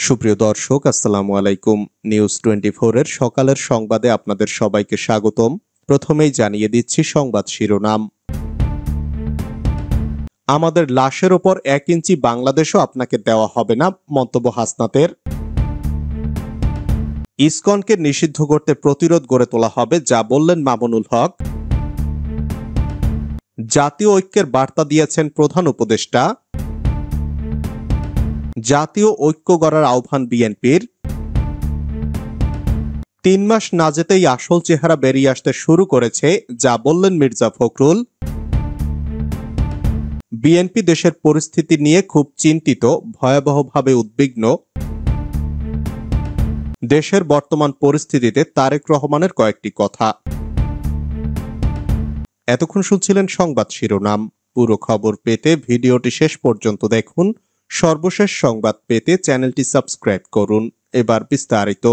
সুপ্রিয় দর্শক, আসসালামু আলাইকুম। নিউজ 24 এর সকালের সংবাদে আপনাদের সবাইকে স্বাগতম। প্রথমেই জানিয়ে দিচ্ছি সংবাদ শিরোনাম। আমাদের লাশের ওপর 1 ইঞ্চি বাংলাদেশও আপনাকে দেওয়া হবে না, মন্তব্য হাসনাতের। ইসকনকে নিষিদ্ধ করতে প্রতিরোধ গড়ে তোলা হবে, যা বললেন মামুনুল হক। জাতীয় ঐক্যের বার্তা দিয়েছেন প্রধান উপদেষ্টা। জাতীয় ঐক্য গড়ার আহ্বান বিএনপির। 3 মাস না যেতেই আসল চেহারা বেরিয়ে আসতে শুরু করেছে, যা বললেন মির্জা ফখরুল। বিএনপি দেশের পরিস্থিতি নিয়ে খুব চিন্তিত, ভয়াবহভাবে উদ্বিগ্ন। দেশের বর্তমান পরিস্থিতিতে তারেক রহমানের কয়েকটি কথা। এতক্ষণ শুনছিলেন সংবাদ শিরোনাম। পুরো খবর পেতে ভিডিওটি শেষ পর্যন্ত দেখুন। সর্বশেষ সংবাদ পেতে চ্যানেলটি সাবস্ক্রাইব করুন। এবার বিস্তারিত।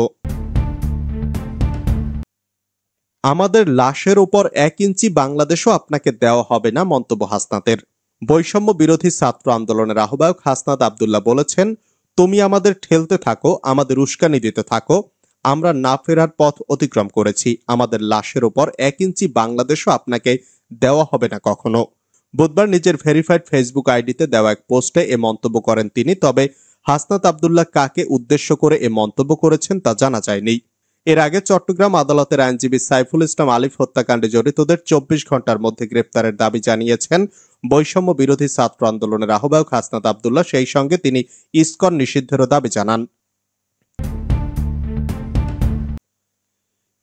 আমাদের লাশের ওপর 1 ইঞ্চি বাংলাদেশও আপনাকে দেওয়া হবে না, মন্তব্য হাসনাতের। বৈষম্য বিরোধী ছাত্র আন্দোলনের আহ্বায়ক হাসনাত আব্দুল্লাহ বলেছেন, তুমি আমাদের ঠেলতে থাকো, আমাদের উস্কানি দিতে থাকো, আমরা না ফেরার পথ অতিক্রম করেছি। আমাদের লাশের ওপর 1 ইঞ্চি বাংলাদেশও আপনাকে দেওয়া হবে না কখনো। বুধবার নিজের ভেরিফাইড ফেসবুক আইডিতে দেওয়া এক পোস্টে এ মন্তব্য করেন তিনি। তবে হাসনাত আব্দুল্লাহ কাকে উদ্দেশ্য করে এ মন্তব্য করেছেন তা জানা যায়নি। এর আগে চট্টগ্রাম আদালতের আইনজীবী সাইফুল ইসলাম আলিফ হত্যাকাণ্ডে জড়িতদের 24 ঘন্টার মধ্যে গ্রেপ্তারের দাবি জানিয়েছেন বৈষম্য বিরোধী ছাত্র আন্দোলনের আহ্বায়ক হাসনাত আব্দুল্লাহ। সেই সঙ্গে তিনি ইসকন নিষিদ্ধেরও দাবি জানান।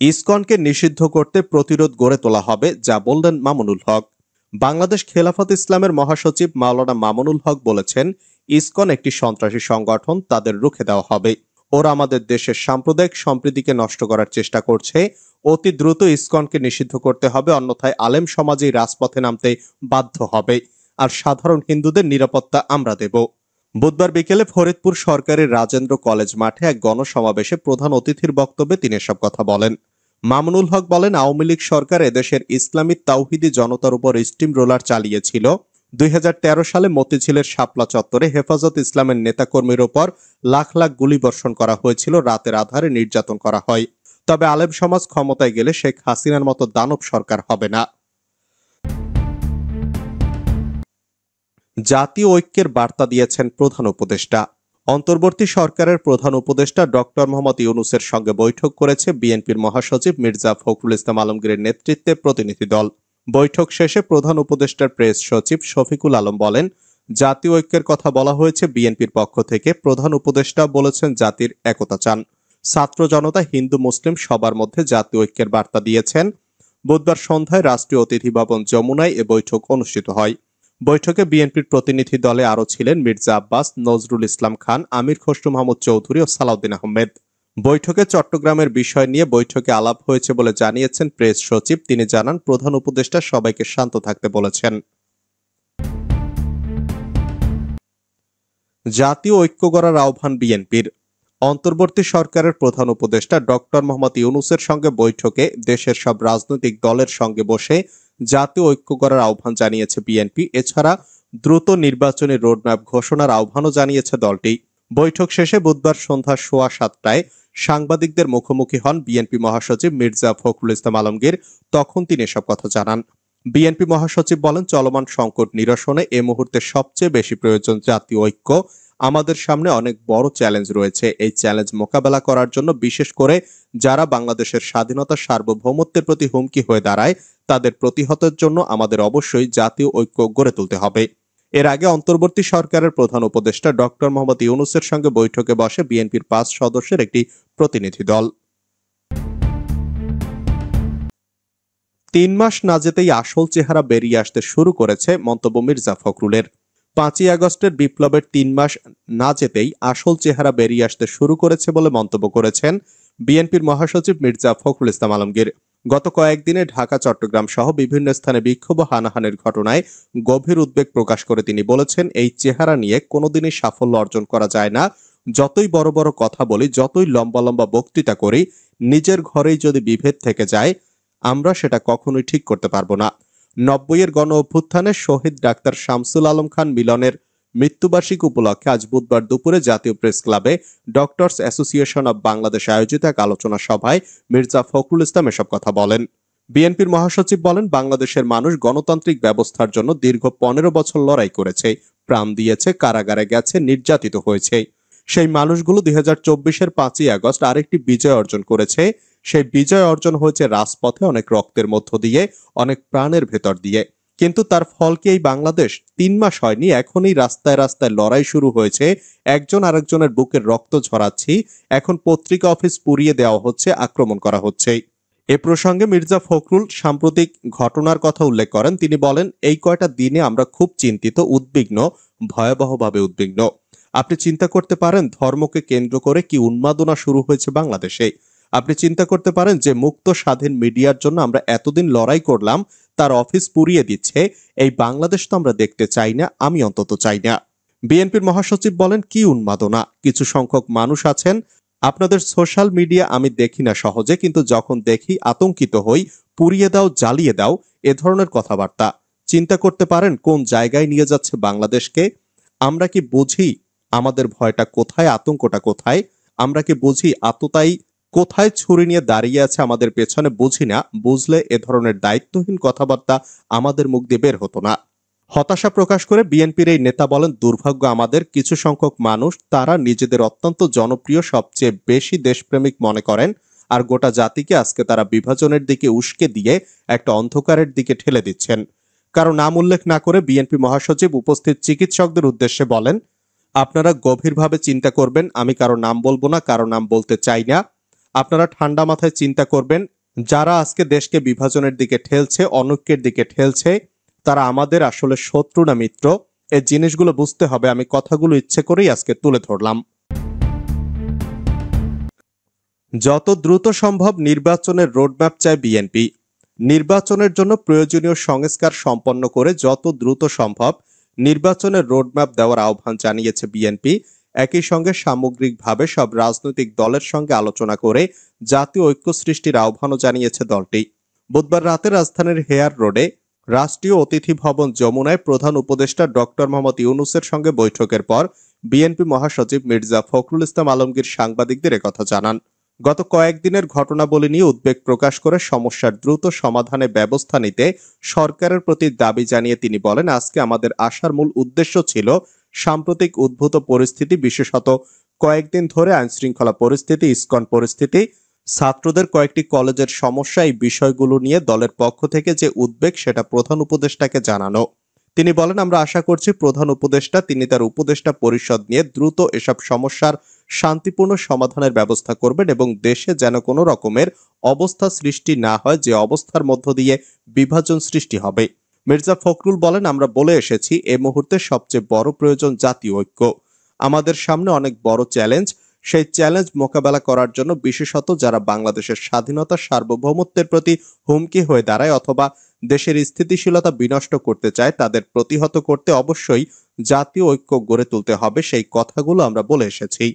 ইসকনকে নিষিদ্ধ করতে প্রতিরোধ গড়ে তোলা হবে, যা বললেন মামুনুল হক। বাংলাদেশ খেলাফত ইসলামের মহাসচিব মাওলানা মামুনুল হক বলেছেন, ইসকন একটি সন্ত্রাসী সংগঠন, তাদের রুখে দেওয়া হবে। ওরা আমাদের দেশের সাম্প্রদায়িক সম্প্রীতিকে নষ্ট করার চেষ্টা করছে। অতি দ্রুত ইসকনকে নিষিদ্ধ করতে হবে, অন্যথায় আলেম সমাজই রাজপথে নামতে বাধ্য হবে, আর সাধারণ হিন্দুদের নিরাপত্তা আমরা দেব। বুধবার বিকেলে ফরিদপুর সরকারি রাজেন্দ্র কলেজ মাঠে এক গণসমাবেশে প্রধান অতিথির বক্তব্যে তিনি এসব কথা বলেন। মামুনুল হক বলেন, আওয়ামী লীগ সরকার এদেশের ইসলামী তাওহিদি জনতার উপর স্টিম রোলার চালিয়েছিল। 2013 সালে মতিঝিলের শাপলা চত্বরে হেফাজত ইসলামের নেতাকর্মীর ওপর লাখ লাখ গুলিবর্ষণ করা হয়েছিল, রাতের আধারে নির্যাতন করা হয়। তবে আলেম সমাজ ক্ষমতায় গেলে শেখ হাসিনার মতো দানব সরকার হবে না। জাতীয় ঐক্যের বার্তা দিয়েছেন প্রধান উপদেষ্টা। অন্তর্বর্তী সরকারের প্রধান উপদেষ্টা ডক্টর মোহাম্মদ ইউনূসের সঙ্গে বৈঠক করেছে বিএনপির মহাসচিব মির্জা ফখরুল ইসলাম আলমগীরের নেতৃত্বে প্রতিনিধি দল। বৈঠক শেষে প্রধান উপদেষ্টার প্রেস সচিব শফিকুল আলম বলেন, জাতীয় ঐক্যের কথা বলা হয়েছে বিএনপির পক্ষ থেকে। প্রধান উপদেষ্টা বলেছেন, জাতির একতা চান। ছাত্র জনতা, হিন্দু মুসলিম সবার মধ্যে জাতীয় ঐক্যের বার্তা দিয়েছেন। বুধবার সন্ধ্যায় রাষ্ট্রীয় অতিথি ভবন যমুনায় এ বৈঠক অনুষ্ঠিত হয়। বৈঠকে বিএনপির প্রতিনিধি দলে আরও ছিলেন মির্জা আব্বাস, নজরুল ইসলাম খান, আমির খসরু মাহমুদ চৌধুরী ও সালাউদ্দিন আহমেদ। বৈঠকে চট্টগ্রামের বিষয় নিয়ে বৈঠকে আলাপ হয়েছে বলে জানিয়েছেন প্রেস সচিব। তিনি জানান, প্রধান উপদেষ্টা সবাইকে শান্ত থাকতে বলেছেন। জাতীয় ঐক্য গড়ার আহ্বান বিএনপির। অন্তর্বর্তী সরকারের প্রধান উপদেষ্টা ডক্টর মোহাম্মদ ইউনূসের সঙ্গে বৈঠকে দেশের সব রাজনৈতিক দলের সঙ্গে বসে জাতীয় ঐক্য করার আহ্বান জানিয়েছে বিএনপি। এছাড়া দ্রুত নির্বাচনী রোডম্যাপ ঘোষণার আহ্বানও জানিয়েছে দলটি। বৈঠক শেষে বুধবার সন্ধ্যা 7:15 সাংবাদিকদের মুখোমুখি হন বিএনপি মহাসচিব মির্জা ফখরুল ইসলাম আলমগীর। তখন তিনি এসব কথা জানান। বিএনপি মহাসচিব বলেন, চলমান সংকট নিরসনে এ মুহূর্তে সবচেয়ে বেশি প্রয়োজন জাতীয় ঐক্য। আমাদের সামনে অনেক বড় চ্যালেঞ্জ রয়েছে। এই চ্যালেঞ্জ মোকাবেলা করার জন্য বিশেষ করে যারা বাংলাদেশের স্বাধীনতা সার্বভৌমত্বের প্রতি হুমকি হয়ে দাঁড়ায়, তাদের প্রতিহতের জন্য আমাদের অবশ্যই জাতীয় ঐক্য গড়ে তুলতে হবে। এর আগে অন্তর্বর্তী সরকারের প্রধান উপদেষ্টা ডক্টর মোহাম্মদ ইউনূসের সঙ্গে বৈঠকে বসে বিএনপির 5 সদস্যের একটি প্রতিনিধি দল। 3 মাস না যেতেই আসল চেহারা বেরিয়ে আসতে শুরু করেছে, মন্তব্য মির্জা ফখরুলের। 5ই আগস্টের বিপ্লবের 3 মাস না যেতেই আসল চেহারা বেরিয়ে আসতে শুরু করেছে বলে মন্তব্য করেছেন বিএনপির মহাসচিব মির্জা ফখরুল ইসলাম আলমগীর। গত কয়েকদিনে ঢাকা, চট্টগ্রাম সহ বিভিন্ন স্থানে বিক্ষোভ ও হানাহানির ঘটনায় গভীর উদ্বেগ প্রকাশ করে তিনি বলেছেন, এই চেহারা নিয়ে কোনোদিনই সাফল্য অর্জন করা যায় না। যতই বড় বড় কথা বলি, যতই লম্বা লম্বা বক্তৃতা করি, নিজের ঘরেই যদি বিভেদ থেকে যায়, আমরা সেটা কখনোই ঠিক করতে পারবো না। 90-এর গণ অভ্যুত্থানে শহীদ ডাক্তার শামসুল আলম খান মিলনের মৃত্যুবার্ষিকী উপলক্ষে আজ বুধবার দুপুরে জাতীয় প্রেস ক্লাবে ডক্টরস অ্যাসোসিয়েশন অব বাংলাদেশ আয়োজিত এক আলোচনা সভায় মির্জা ফখরুল ইসলাম এসব কথা বলেন। বিএনপির মহাসচিব বলেন, বাংলাদেশের মানুষ গণতান্ত্রিক ব্যবস্থার জন্য দীর্ঘ 15 বছর লড়াই করেছে, প্রাণ দিয়েছে, কারাগারে গেছে, নির্যাতিত হয়েছে। সেই মানুষগুলো 2024-এর 5ই আগস্ট আরেকটি বিজয় অর্জন করেছে। সেই বিজয় অর্জন হয়েছে রাজপথে, অনেক রক্তের মধ্য দিয়ে, অনেক প্রাণের ভেতর দিয়ে। কিন্তু তার ফল কি এই বাংলাদেশ? 3 মাস হয়নি, এখনই রাস্তায় রাস্তায় লড়াই শুরু হয়েছে। একজন আরেকজনের বুকের রক্ত ঝরাচ্ছি, এখন পত্রিকা অফিস পুড়িয়ে দেওয়া হচ্ছে, আক্রমণ করা হচ্ছে। এ প্রসঙ্গে মির্জা ফখরুল সাম্প্রতিক ঘটনার কথা উল্লেখ করেন। তিনি বলেন, এই কয়টা দিনে আমরা খুব চিন্তিত, উদ্বিগ্ন, ভয়াবহভাবে উদ্বিগ্ন। আপনি চিন্তা করতে পারেন ধর্মকে কেন্দ্র করে কি উন্মাদনা শুরু হয়েছে বাংলাদেশে। আপনি চিন্তা করতে পারেন যে মুক্ত স্বাধীন মিডিয়ার জন্য আমরা এতদিন লড়াই করলাম, তার অফিস পুড়িয়ে দিচ্ছে। এই বাংলাদেশ তো আমরা দেখতে চাই না, আমি অন্তত চাই না। বিএনপির মহাসচিব বলেন, কি উন্মাদনা! কিছু সংখ্যক মানুষ আছেন, আপনাদের সোশ্যাল মিডিয়া আমি দেখি না সহজে, কিন্তু যখন দেখি আতঙ্কিত হই। পুড়িয়ে দাও, জ্বালিয়ে দাও, এ ধরনের কথাবার্তা। চিন্তা করতে পারেন কোন জায়গায় নিয়ে যাচ্ছে বাংলাদেশকে। আমরা কি বুঝি আমাদের ভয়টা কোথায়, আতঙ্কটা কোথায়? আমরা কি বুঝি আততায়ী কোথায় ছুরি নিয়ে দাঁড়িয়ে আছে আমাদের পেছনে? বুঝি না। বুঝলে এ ধরনের দায়িত্বহীন কথাবার্তা আমাদের মুখ দিয়ে বের হতো না। হতাশা প্রকাশ করে বিএনপির এই নেতা বলেন, দুর্ভাগ্য আমাদের, কিছু সংখ্যক মানুষ তারা নিজেদের অত্যন্ত জনপ্রিয়, সবচেয়ে বেশি দেশপ্রেমিক মনে করেন, আর গোটা জাতিকে আজকে তারা বিভাজনের দিকে উস্কে দিয়ে একটা অন্ধকারের দিকে ঠেলে দিচ্ছেন। কারো নাম উল্লেখ না করে বিএনপি মহাসচিব উপস্থিত চিকিৎসকদের উদ্দেশ্যে বলেন, আপনারা গভীরভাবে চিন্তা করবেন। আমি কারো নাম বলবো না, কারো নাম বলতে চাই না। আপনারা ঠান্ডা মাথায় চিন্তা করবেন। যারা আজকে দেশকে বিভাজনের দিকে ঠেলছে, অনৈক্যের দিকে ঠেলছে, তারা আমাদের আসলে শত্রু না মিত্র, এই জিনিসগুলো বুঝতে হবে। আমি কথাগুলো ইচ্ছে করেই আজকে তুলে ধরলাম। যত দ্রুত সম্ভব নির্বাচনের রোডম্যাপ চায় বিএনপি। নির্বাচনের জন্য প্রয়োজনীয় সংস্কার সম্পন্ন করে যত দ্রুত সম্ভব নির্বাচনের রোডম্যাপ দেওয়ার আহ্বান জানিয়েছে বিএনপি। একই সঙ্গে সামগ্রিকভাবে সব রাজনৈতিক দলের সঙ্গে আলোচনা করে জাতীয় ঐক্য সৃষ্টির আহ্বানও জানিয়েছে দলটি। বুধবার রাতে রাজধানীর হেয়ার রোডে রাষ্ট্রীয় অতিথি ভবন যমুনায় প্রধান উপদেষ্টা ডক্টর মোহাম্মদ ইউনূসের সঙ্গে বৈঠকের পর বিএনপি মহাসচিব মির্জা ফখরুল ইসলাম আলমগীর সাংবাদিকদের একথা জানান। গত কয়েকদিনের ঘটনাবলী নিয়ে উদ্বেগ প্রকাশ করে সমস্যার দ্রুত সমাধানে ব্যবস্থা নিতে সরকারের প্রতি দাবি জানিয়ে তিনি বলেন, আজকে আমাদের আসার মূল উদ্দেশ্য ছিল সাম্প্রতিক উদ্ভূত পরিস্থিতি, বিশেষত কয়েকদিন ধরে আইনশৃঙ্খলা পরিস্থিতি, ইসকন পরিস্থিতি, ছাত্রদের কয়েকটি কলেজের সমস্যা, এই বিষয়গুলো নিয়ে দলের পক্ষ থেকে যে উদ্বেগ সেটা প্রধান উপদেষ্টাকে জানানো। তিনি বলেন, আমরা আশা করছি প্রধান উপদেষ্টা তিনি তার উপদেষ্টা পরিষদ নিয়ে দ্রুত এসব সমস্যার শান্তিপূর্ণ সমাধানের ব্যবস্থা করবেন এবং দেশে যেন কোনো রকমের অবস্থা সৃষ্টি না হয় যে অবস্থার মধ্য দিয়ে বিভাজন সৃষ্টি হবে। মির্জা ফখরুল বলেন, আমরা বলে এসেছি এ মুহূর্তে সবচেয়ে বড় প্রয়োজন জাতীয় ঐক্য। আমাদের সামনে অনেক বড় চ্যালেঞ্জ। সেই চ্যালেঞ্জ মোকাবেলা করার জন্য বিশেষত যারা বাংলাদেশের স্বাধীনতা, সার্বভৌমত্বের প্রতি হুমকি হয়ে দাঁড়ায় অথবা দেশের স্থিতিশীলতা বিনষ্ট করতে চায়, তাদের প্রতিহত করতে অবশ্যই জাতীয় ঐক্য গড়ে তুলতে হবে। সেই কথাগুলো আমরা বলে এসেছি।